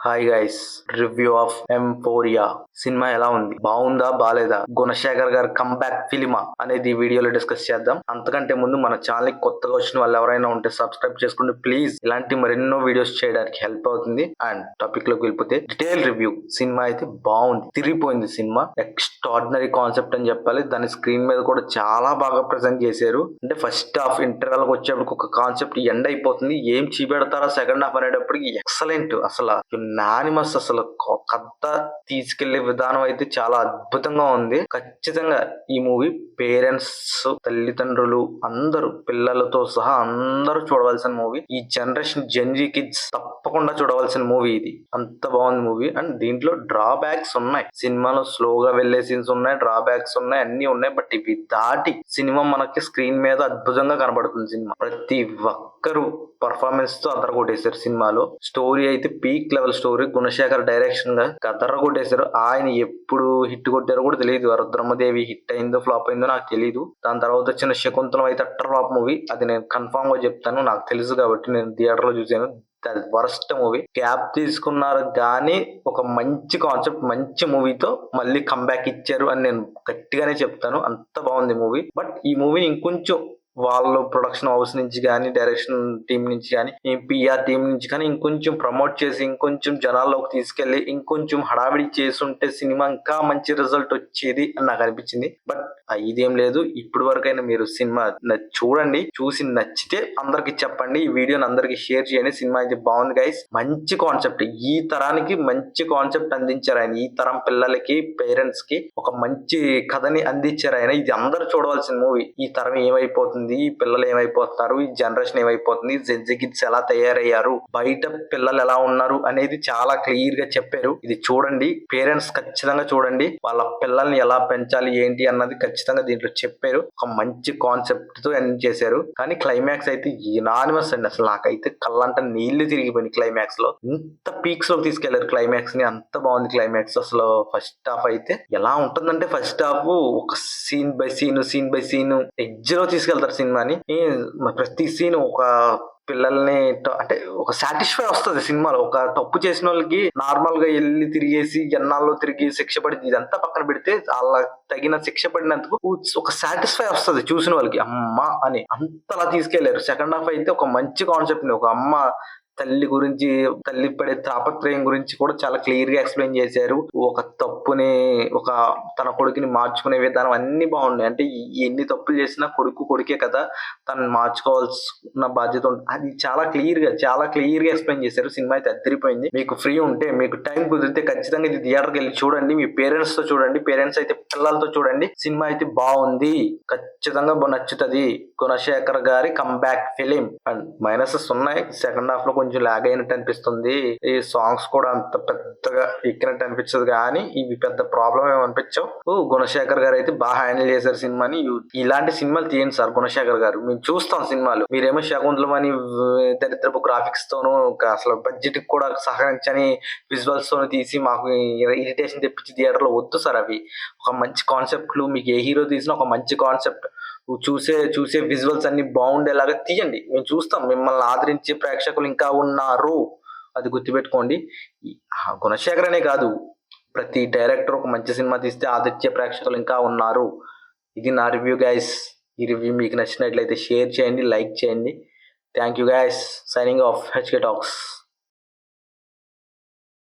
Hi guys, review of emporia cinema ఎలా ఉంది, బాగుందా బాలేదా, గుణశేఖర్ గారి కంబ్యాక్ ఫిలిమా అనేది ఈ వీడియోలో డిస్కస్ చేద్దాం. అంతకంటే ముందు మన ఛానల్ కొత్తగా వచ్చిన వాళ్ళు ఎవరైనా ఉంటే సబ్స్క్రైబ్ చేసుకోండి ప్లీజ్. ఇలాంటి మరెన్నో వీడియోస్ చేయడానికి హెల్ప్ అవుతుంది. అండ్ టాపిక్ లోకి వెళ్ళిపోతే డీటెయిల్ రివ్యూ. సినిమా అయితే బాగుంది, తిరిగిపోయింది సినిమా. ఎక్స్ట్రాడినరీ కాన్సెప్ట్ అని చెప్పాలి. దాని స్క్రీన్ మీద కూడా చాలా బాగా ప్రెజెంట్ చేశారు. అంటే ఫస్ట్ హాఫ్ ఇంటర్వెల్ వచ్చేప్పటికి ఒక కాన్సెప్ట్ ఎండ్ అయిపోతుంది, ఏం చూపెడతారా సెకండ్ హాఫ్ అనేటప్పటికి ఎక్సలెంట్. అసలు నానిమస్, అసలు కథ తీసుకెళ్లే విధానం అయితే చాలా అద్భుతంగా ఉంది. ఖచ్చితంగా ఈ మూవీ పేరెంట్స్, తల్లిదండ్రులు అందరూ, పిల్లలతో సహా అందరూ చూడవలసిన మూవీ. ఈ జనరేషన్ జెన్జీ కిడ్స్ తప్పకుండా చూడవలసిన మూవీ ఇది. అంత బాగుంది మూవీ. అండ్ దీంట్లో డ్రాబ్యాక్స్ ఉన్నాయి, సినిమాలో స్లోగా వెళ్లే సీన్స్ ఉన్నాయి, డ్రాబ్యాక్స్ ఉన్నాయి, అన్ని ఉన్నాయి. బట్ ఇవి దాటి సినిమా మనకి స్క్రీన్ మీద అద్భుతంగా కనబడుతుంది. సినిమా ప్రతి ఒక్కరు పర్ఫార్మెన్స్ తో అదర కొట్టేశారు. సినిమాలో స్టోరీ అయితే peak level story. Gunasekhar direction గా అదర కొట్టేశారు. ఆయన ఎప్పుడు హిట్ కొట్టారో కూడా తెలియదు. రుద్రమదేవి హిట్ అయిందో ఫ్లాప్ అయిందో నాకు తెలియదు. దాని తర్వాత వచ్చిన శకుంతలం అయితే అట్టర్ ఫ్లాప్ మూవీ. అది నేను కన్ఫామ్ గా చెప్తాను, నాకు తెలుసు కాబట్టి నేను థియేటర్ లో చూసాను. Worst movie. గ్యాప్ తీసుకున్నారు కానీ ఒక మంచి కాన్సెప్ట్, మంచి మూవీతో మళ్ళీ కంబ్యాక్ ఇచ్చారు అని నేను గట్టిగానే చెప్తాను. అంత బాగుంది మూవీ. బట్ ఈ మూవీని ఇంకొంచెం వాళ్ళు ప్రొడక్షన్ హౌస్ నుంచి కానీ, డైరెక్షన్ టీం నుంచి కానీ, పిఆర్ టీం నుంచి కానీ ఇంకొంచెం ప్రమోట్ చేసి, ఇంకొంచెం జనాల్లోకి తీసుకెళ్లి, ఇంకొంచెం హడావిడి చేస్తుంటే సినిమా ఇంకా మంచి రిజల్ట్ వచ్చేది అని నాకు అనిపించింది. బట్ ఇదేం లేదు. ఇప్పటి వరకైనా మీరు సినిమా చూడండి, చూసి నచ్చితే అందరికి చెప్పండి, ఈ వీడియోని అందరికి షేర్ చేయండి. సినిమా అయితే బాగుంది గైస్. మంచి కాన్సెప్ట్, ఈ తరానికి మంచి కాన్సెప్ట్ అందించారు ఆయన. ఈ తరం పిల్లలకి, పేరెంట్స్ కి ఒక మంచి కథని అందించారు ఆయన. ఇది అందరూ చూడవలసిన మూవీ. ఈ తరం ఏమైపోతుంది, ఈ పిల్లలు ఏమైపోతున్నారు, ఈ జనరేషన్ ఏమైపోతుంది, జెన్జీ కిడ్స్ ఎలా తయారయ్యారు, బయట పిల్లలు ఎలా ఉన్నారు అనేది చాలా క్లియర్ గా చెప్పారు. ఇది చూడండి, పేరెంట్స్ ఖచ్చితంగా చూడండి. వాళ్ళ పిల్లల్ని ఎలా పెంచాలి ఏంటి అన్నది ఖచ్చితంగా దీంట్లో చెప్పారు. ఒక మంచి కాన్సెప్ట్ తో ఎండ్ చేశారు. కానీ క్లైమాక్స్ అయితే యునానిమస్ అండి. అసలు నాకైతే కళ్ళంట నీళ్లు తిరిగిపోయింది క్లైమాక్స్ లో. ఇంత పీక్స్ లోకి తీసుకెళ్లారు క్లైమాక్స్ ని, అంత బాగుంది క్లైమాక్స్. అసలు ఫస్ట్ హాఫ్ అయితే ఎలా ఉంటుందంటే, ఫస్ట్ హాఫ్ ఒక సీన్ బై సీన్ ఎడ్జ్ లో తీసుకెళ్తారు సినిమాని. ప్రతి సీన్ ఒక పిల్లల్ని అంటే ఒక సాటిస్ఫై వస్తుంది సినిమాలో. ఒక తప్పు చేసిన వాళ్ళకి నార్మల్ గా వెళ్ళి తిరిగేసి ఎన్నాళ్ళు తిరిగి శిక్ష పడింది, ఇదంతా పక్కన పెడితే వాళ్ళ తగిన శిక్ష పడినందుకు ఒక సాటిస్ఫై వస్తుంది చూసిన వాళ్ళకి, అమ్మ అని. అంతలా తీసుకెళ్లారు. సెకండ్ హాఫ్ అయితే ఒక మంచి కాన్సెప్ట్ ని, ఒక అమ్మ తల్లి గురించి, తల్లి పడే తాపత్రయం గురించి కూడా చాలా క్లియర్ గా ఎక్స్ప్లెయిన్ చేశారు. ఒక తప్పుని, ఒక తన కొడుకుని మార్చుకునే విధానం అన్ని బాగున్నాయి. అంటే ఎన్ని తప్పులు చేసినా కొడుకే కదా, తను మార్చుకోవాల్సిన బాధ్యత ఉంది. అది చాలా క్లియర్ గా ఎక్స్ప్లెయిన్ చేశారు. సినిమా అయితే అద్దరిపోయింది. మీకు ఫ్రీ ఉంటే, మీకు టైం కుదిరితే ఖచ్చితంగా ఇది థియేటర్కి వెళ్ళి చూడండి. మీ పేరెంట్స్ తో చూడండి, పేరెంట్స్ అయితే పిల్లలతో చూడండి. సినిమా అయితే బాగుంది, ఖచ్చితంగా నచ్చుతుంది. గుణశేఖర్ గారి కంబ్యాక్ ఫిలిం. అండ్ మైనసెస్ ఉన్నాయి. సెకండ్ హాఫ్ లో కొంచెం లాగ్ అయినట్టు అనిపిస్తుంది. ఈ సాంగ్స్ కూడా అంత పెద్దగా ఎక్కినట్టు అనిపించదు, కానీ ఇవి పెద్ద ప్రాబ్లం ఏమనిపించవు. గుణశేఖర్ గారు అయితే బాగా హ్యాండిల్ చేశారు సినిమాని. ఇలాంటి సినిమాలు తీయండి సార్ గుణశేఖర్ గారు, మేము చూస్తాం సినిమాలు. మీరేమో శకుంతలం అని దరిద్రపు గ్రాఫిక్స్ తోను, అసలు బడ్జెట్ కూడా సహకరించని విజువల్స్ తోను తీసి మాకు ఇరిటేషన్ తెప్పించి థియేటర్ లో వద్దు సార్. అవి ఒక మంచి కాన్సెప్ట్లు, మీకు ఏ హీరో తీసినా ఒక మంచి కాన్సెప్ట్, చూసే విజువల్స్ అన్ని బాగుండేలాగా తీయండి. మేము చూస్తాం. మిమ్మల్ని ఆదరించే ప్రేక్షకులు ఇంకా ఉన్నారు, అది గుర్తుపెట్టుకోండి. గుణశేఖర్ అనే కాదు, ప్రతి డైరెక్టర్ ఒక మంచి సినిమా తీస్తే ఆదరించే ప్రేక్షకులు ఇంకా ఉన్నారు. ఇది నా రివ్యూ గైస్. ఈ రివ్యూ మీకు నచ్చినట్లయితే షేర్ చేయండి, లైక్ చేయండి. Thank you guys. Signing off HK talks.